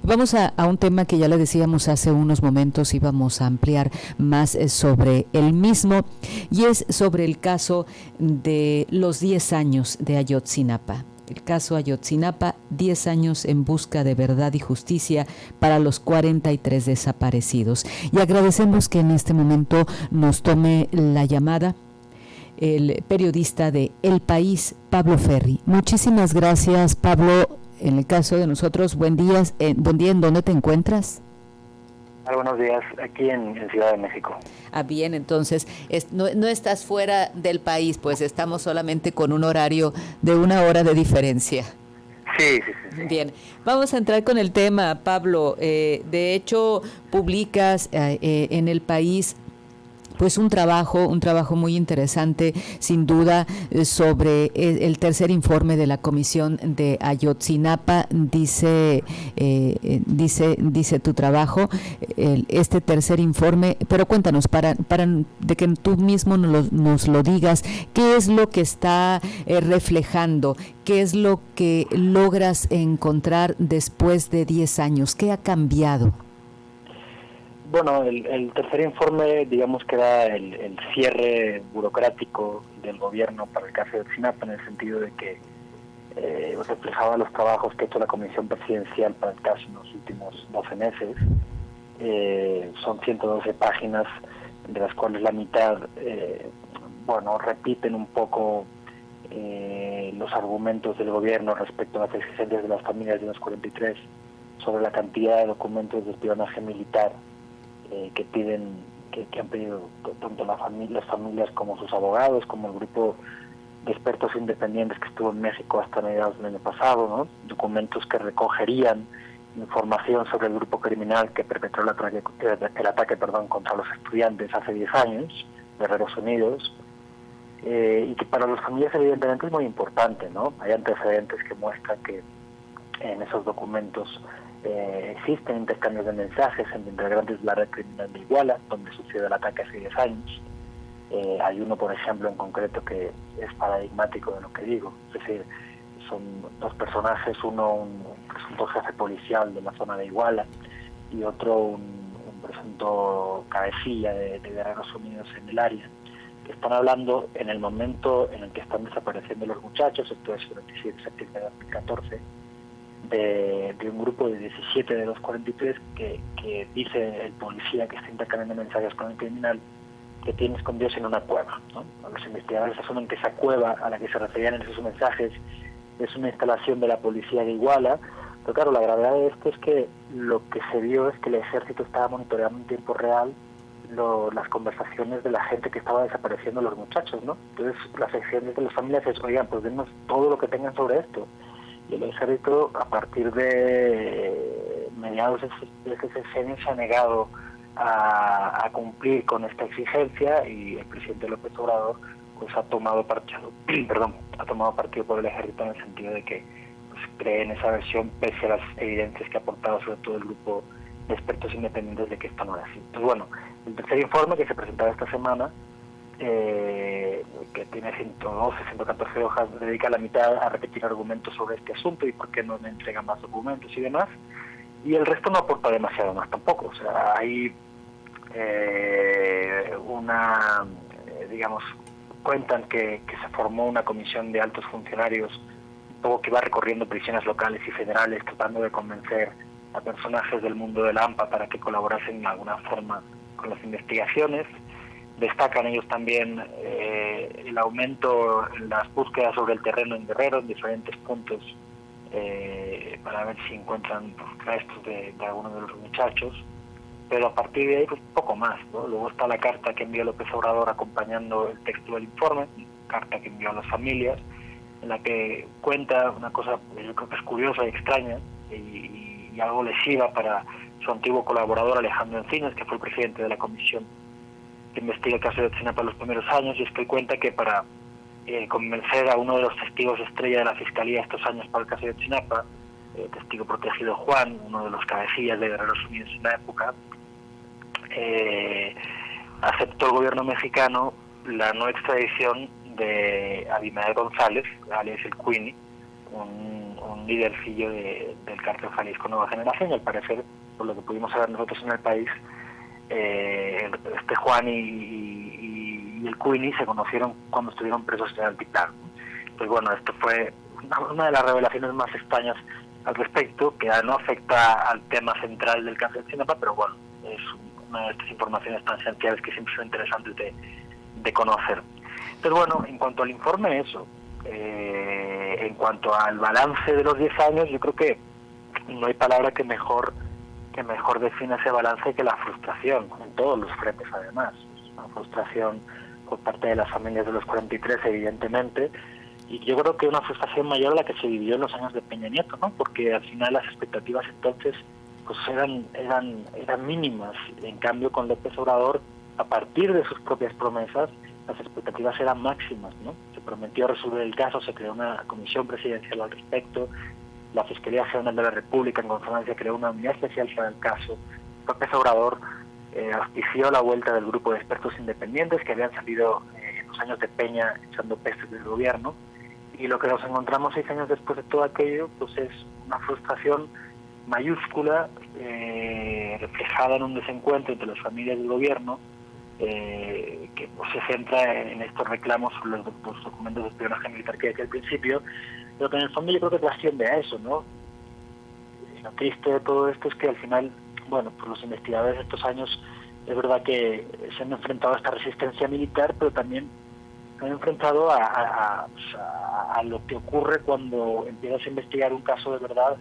Vamos a un tema que ya le decíamos hace unos momentos, íbamos a ampliar más sobre el mismo, y es sobre el caso de los 10 años de Ayotzinapa. El caso Ayotzinapa, 10 años en busca de verdad y justicia para los 43 desaparecidos. Y agradecemos que en este momento nos tome la llamada el periodista de El País, Pablo Ferri. Muchísimas gracias, Pablo. En el caso de nosotros, buen día. ¿En dónde te encuentras? Buenos días, aquí en Ciudad de México. Bien, entonces no estás fuera del país, pues estamos solamente con un horario de 1 hora de diferencia. Sí. Bien, vamos a entrar con el tema, Pablo. De hecho, publicas en El País pues un trabajo muy interesante, sin duda, sobre el tercer informe de la Comisión de Ayotzinapa. Dice tu trabajo, este tercer informe, pero cuéntanos, para de que tú mismo nos lo digas, ¿qué es lo que está reflejando? ¿Qué es lo que logras encontrar después de 10 años? ¿Qué ha cambiado? Bueno, el tercer informe, digamos que era el cierre burocrático del gobierno para el caso de Ayotzinapa, en el sentido de que reflejaba los trabajos que ha hecho la Comisión Presidencial para el caso en los últimos 12 meses. Son 112 páginas, de las cuales la mitad, repiten un poco los argumentos del gobierno respecto a las exigencias de las familias de los 43 sobre la cantidad de documentos de espionaje militar que han pedido tanto las familias como sus abogados, como el grupo de expertos independientes que estuvo en México hasta mediados del año pasado, ¿no? Documentos que recogerían información sobre el grupo criminal que perpetró el ataque contra los estudiantes hace 10 años, Guerreros Unidos, y que para las familias evidentemente es muy importante, ¿no? Hay antecedentes que muestran que en esos documentos existen intercambios de mensajes entre integrantes de la red criminal de Iguala, donde sucedió el ataque hace 10 años. Hay uno, por ejemplo, en concreto que es paradigmático de lo que digo, es decir, son dos personajes, uno un presunto jefe policial de la zona de Iguala y otro un presunto cabecilla de Guerreros Unidos en el área, que están hablando en el momento en el que están desapareciendo los muchachos, esto es el 27 de septiembre de 2014, de un grupo de 17 de los 43 que dice el policía que está intercambiando mensajes con el criminal que tiene escondidos en una cueva, ¿no? Los investigadores asumen que esa cueva a la que se referían en esos mensajes es una instalación de la policía de Iguala, pero claro, la gravedad de esto es que lo que se vio es que el ejército estaba monitoreando en tiempo real las conversaciones de la gente que estaba desapareciendo los muchachos, ¿no? Entonces las exigencias de las familias es, oigan, pues denos todo lo que tengan sobre esto. Y el ejército, a partir de mediados de ese sexenio, se ha negado a cumplir con esta exigencia, y el presidente López Obrador pues ha tomado partido por el ejército, en el sentido de que pues, cree en esa versión pese a las evidencias que ha aportado sobre todo el grupo de expertos independientes de que esto no era así. Entonces, bueno, el tercer informe que se presentaba esta semana, que tiene 112, 114 hojas, dedica la mitad a repetir argumentos sobre este asunto y por qué no me entregan más documentos y demás, y el resto no aporta demasiado más tampoco. O sea, hay cuentan que se formó una comisión de altos funcionarios, un poco que va recorriendo prisiones locales y federales, tratando de convencer a personajes del mundo del AMPA para que colaborasen de alguna forma con las investigaciones. Destacan ellos también el aumento en las búsquedas sobre el terreno en Guerrero, en diferentes puntos, para ver si encuentran restos de algunos de los muchachos, pero a partir de ahí pues poco más, ¿no? Luego está la carta que envió López Obrador acompañando el texto del informe, carta que envió a las familias, en la que cuenta una cosa que yo creo que es curiosa y extraña y algo lesiva para su antiguo colaborador Alejandro Encinas, que fue el presidente de la comisión que investiga el caso de Ayotzinapa en los primeros años, y es que él cuenta que para convencer a uno de los testigos estrella de la Fiscalía estos años para el caso de Ayotzinapa, testigo protegido Juan, uno de los cabecillas de Guerreros Unidos en la época, aceptó el gobierno mexicano la no extradición de Abimael González, alias el Queenie, un un lídercillo del cártel Jalisco Nueva Generación, y al parecer, por lo que pudimos saber nosotros en el país, Juan y el Cuini se conocieron cuando estuvieron presos en Altiplano. Pues bueno, esto fue una de las revelaciones más extrañas al respecto, que no afecta al tema central del caso de Sinapa, pero bueno, es una de estas informaciones tan esenciales que siempre son interesantes de conocer. Pero bueno, en cuanto al informe, eso. En cuanto al balance de los 10 años, yo creo que no hay palabra que mejor define ese balance que la frustración, en todos los frentes además. Una frustración por parte de las familias de los 43, evidentemente, y yo creo que una frustración mayor a la que se vivió en los años de Peña Nieto, ¿no? Porque al final las expectativas entonces pues eran mínimas. En cambio, con López Obrador, a partir de sus propias promesas, las expectativas eran máximas, ¿no? Se prometió resolver el caso, se creó una comisión presidencial al respecto, la Fiscalía General de la República, en consonancia, creó una unidad especial para el caso. López Obrador auspició la vuelta del grupo de expertos independientes que habían salido en los años de Peña echando pestes del gobierno, y lo que nos encontramos 6 años después de todo aquello pues es una frustración mayúscula, reflejada en un desencuentro entre las familias del gobierno, que pues, se centra en estos reclamos sobre los documentos de espionaje militar que decía al principio, pero que en el fondo yo creo que trasciende a eso, ¿no? Y lo triste de todo esto es que al final, bueno, pues los investigadores de estos años es verdad que se han enfrentado a esta resistencia militar, pero también se han enfrentado a lo que ocurre cuando empiezas a investigar un caso de verdad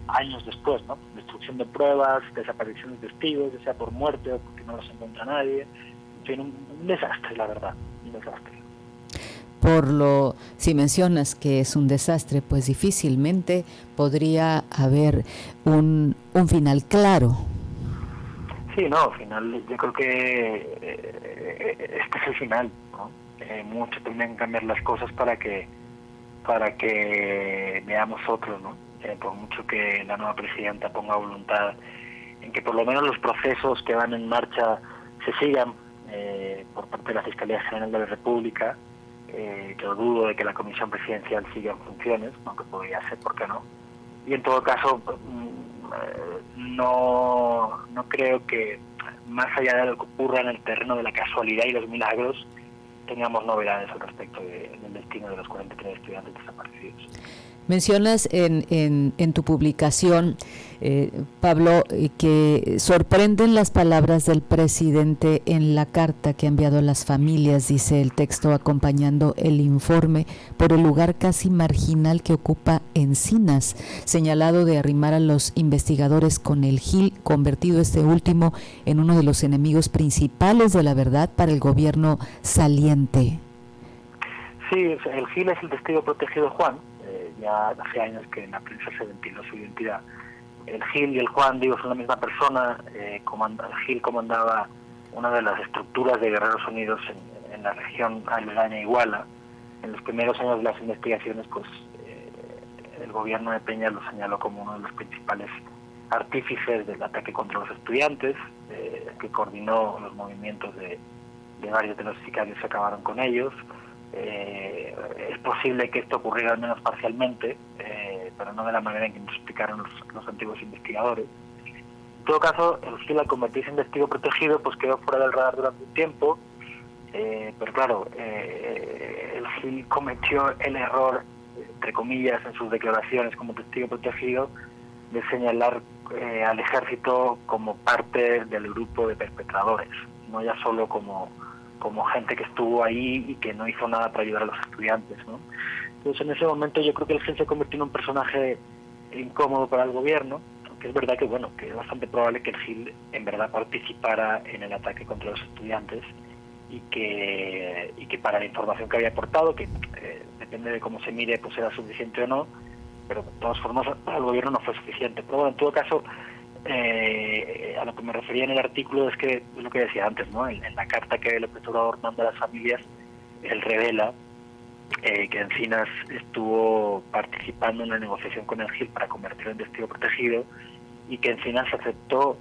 años después, ¿no? Destrucción de pruebas, desaparición de testigos, ya sea por muerte o porque no los encuentra nadie. En fin, un desastre, la verdad, un desastre. Si mencionas que es un desastre, pues difícilmente podría haber un final claro. Sí, no, al final yo creo que este es el final, ¿no? Mucho tendrían que cambiar las cosas para que veamos otro, ¿no? Por mucho que la nueva presidenta ponga voluntad en que por lo menos los procesos que van en marcha se sigan por parte de la Fiscalía General de la República, que dudo de que la Comisión Presidencial siga en funciones, aunque podría ser, ¿por qué no? Y en todo caso, no creo que, más allá de lo que ocurra en el terreno de la casualidad y los milagros, tengamos novedades al respecto del destino de los 43 estudiantes desaparecidos. Mencionas en tu publicación, Pablo, que sorprenden las palabras del presidente en la carta que ha enviado a las familias, dice el texto acompañando el informe, por el lugar casi marginal que ocupa Encinas, señalado de arrimar a los investigadores con el GIL, convertido este último en uno de los enemigos principales de la verdad para el gobierno saliente. Sí, el GIL es el testigo protegido Juan. Ya hace años que en la prensa se ventiló su identidad. El Gil y el Juan, digo, son la misma persona. El Gil comandaba una de las estructuras de Guerreros Unidos en la región aledaña a Iguala. En los primeros años de las investigaciones, pues el gobierno de Peña lo señaló como uno de los principales artífices del ataque contra los estudiantes, que coordinó los movimientos de varios de los sicarios que acabaron con ellos. Es posible que esto ocurriera al menos parcialmente, pero no de la manera en que nos explicaron los antiguos investigadores. En todo caso, el GIL, al convertirse en testigo protegido, pues quedó fuera del radar durante un tiempo, pero claro, el GIL cometió el error, entre comillas, en sus declaraciones como testigo protegido, de señalar al ejército como parte del grupo de perpetradores, no ya solo como gente que estuvo ahí y que no hizo nada para ayudar a los estudiantes, ¿no? Entonces, en ese momento yo creo que el GIL se convirtió en un personaje incómodo para el gobierno, aunque es verdad que, bueno, que es bastante probable que el GIL en verdad participara en el ataque contra los estudiantes y que para la información que había aportado, que depende de cómo se mire, pues era suficiente o no, pero de todas formas para el gobierno no fue suficiente. Pero bueno, en todo caso, a lo que me refería en el artículo es que es lo que decía antes, ¿no? En la carta que López Obrador manda a las familias, él revela que Encinas estuvo participando en la negociación con el GIL para convertirlo en testigo protegido, y que Encinas aceptó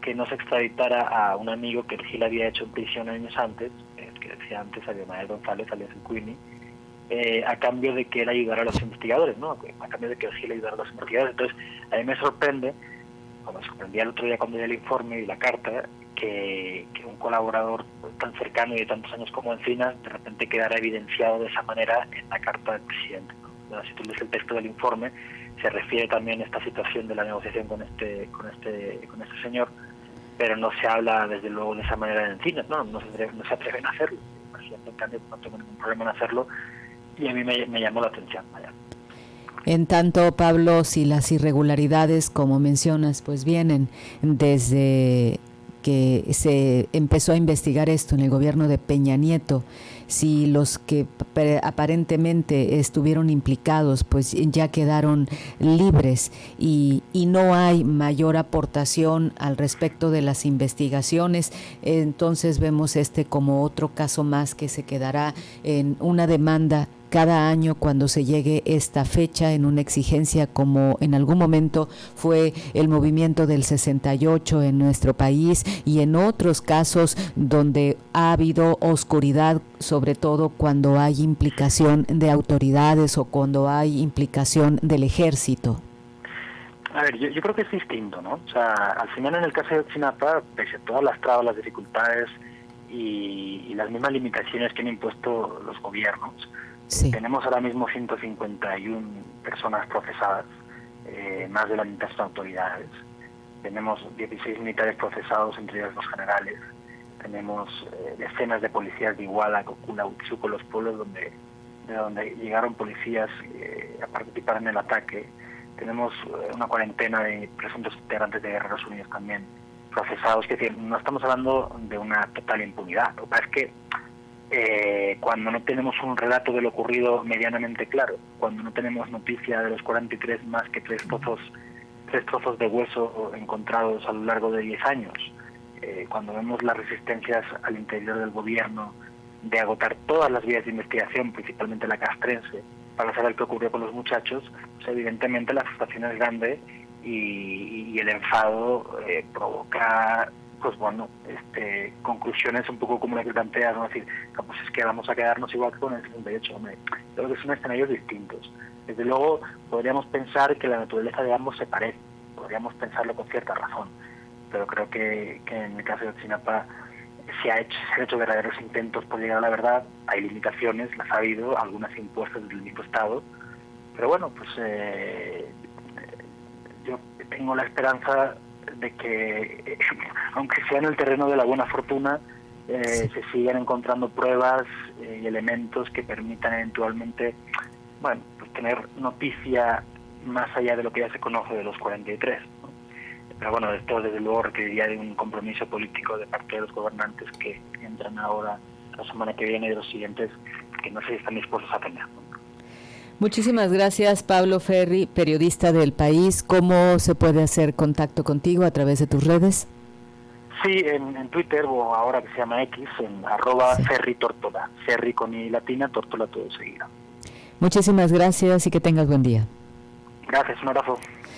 que no se extraditara a un amigo que el GIL había hecho en prisión años antes, que decía antes, Abimael González, alias el Cuini, a cambio de que él ayudara a los investigadores, ¿no? A cambio de que él ayudara a los investigadores. Entonces, a mí me sorprende, como me sorprendía el otro día cuando vi el informe y la carta, que un colaborador tan cercano y de tantos años como Encinas de repente quedara evidenciado de esa manera en la carta del presidente, ¿no? Si tú lees el texto del informe, se refiere también a esta situación de la negociación con este señor, pero no se habla desde luego de esa manera de Encinas, no se atreven a hacerlo. El presidente, en cambio, no tengo ningún problema en hacerlo, y a mí me llamó la atención. Vaya. En tanto, Pablo, si las irregularidades, como mencionas, pues vienen desde que se empezó a investigar esto en el gobierno de Peña Nieto, si los que aparentemente estuvieron implicados pues ya quedaron libres y no hay mayor aportación al respecto de las investigaciones, entonces vemos como otro caso más que se quedará en una demanda cada año cuando se llegue esta fecha, en una exigencia como en algún momento fue el movimiento del 68 en nuestro país, y en otros casos donde ha habido oscuridad, sobre todo cuando hay implicación de autoridades o cuando hay implicación del ejército. A ver, yo creo que es distinto, ¿no? O sea, al final en el caso de Ayotzinapa, pese a todas las trabas, las dificultades y las mismas limitaciones que han impuesto los gobiernos, sí. Tenemos ahora mismo 151 personas procesadas, más de la mitad son autoridades. Tenemos 16 militares procesados, entre ellos los generales. Tenemos decenas de policías de Iguala, Cocula, Huitzuco, los pueblos de donde llegaron policías a participar en el ataque. Tenemos una cuarentena de presuntos integrantes de Guerreros Unidos también procesados. Es decir, no estamos hablando de una total impunidad. Lo que pasa es que cuando no tenemos un relato de lo ocurrido medianamente claro, cuando no tenemos noticia de los 43 más que tres trozos de hueso encontrados a lo largo de 10 años, cuando vemos las resistencias al interior del gobierno de agotar todas las vías de investigación, principalmente la castrense, para saber qué ocurrió con los muchachos, pues evidentemente la frustración es grande y el enfado provoca conclusiones un poco como la que planteas, ¿no? Es decir, pues es que vamos a quedarnos igual que con el 68, hombre. Creo que son escenarios distintos. Desde luego, podríamos pensar que la naturaleza de ambos se parece, podríamos pensarlo con cierta razón, pero creo que en el caso de Ayotzinapa se han hecho verdaderos intentos por llegar a la verdad. Hay limitaciones, las ha habido, algunas impuestas desde el mismo Estado, pero bueno, pues yo tengo la esperanza de que, aunque sea en el terreno de la buena fortuna, se sigan encontrando pruebas y elementos que permitan eventualmente, pues tener noticia más allá de lo que ya se conoce de los 43, ¿no? Pero bueno, esto desde luego requeriría de un compromiso político de parte de los gobernantes que entran ahora la semana que viene y de los siguientes, que no sé si están dispuestos a tener, ¿no? Muchísimas gracias, Pablo Ferri, periodista del País. ¿Cómo se puede hacer contacto contigo a través de tus redes? Sí, en Twitter, o ahora que se llama X, en @FerriTortola, Ferri con I latina, Tortola todo seguido. Muchísimas gracias y que tengas buen día. Gracias, un abrazo.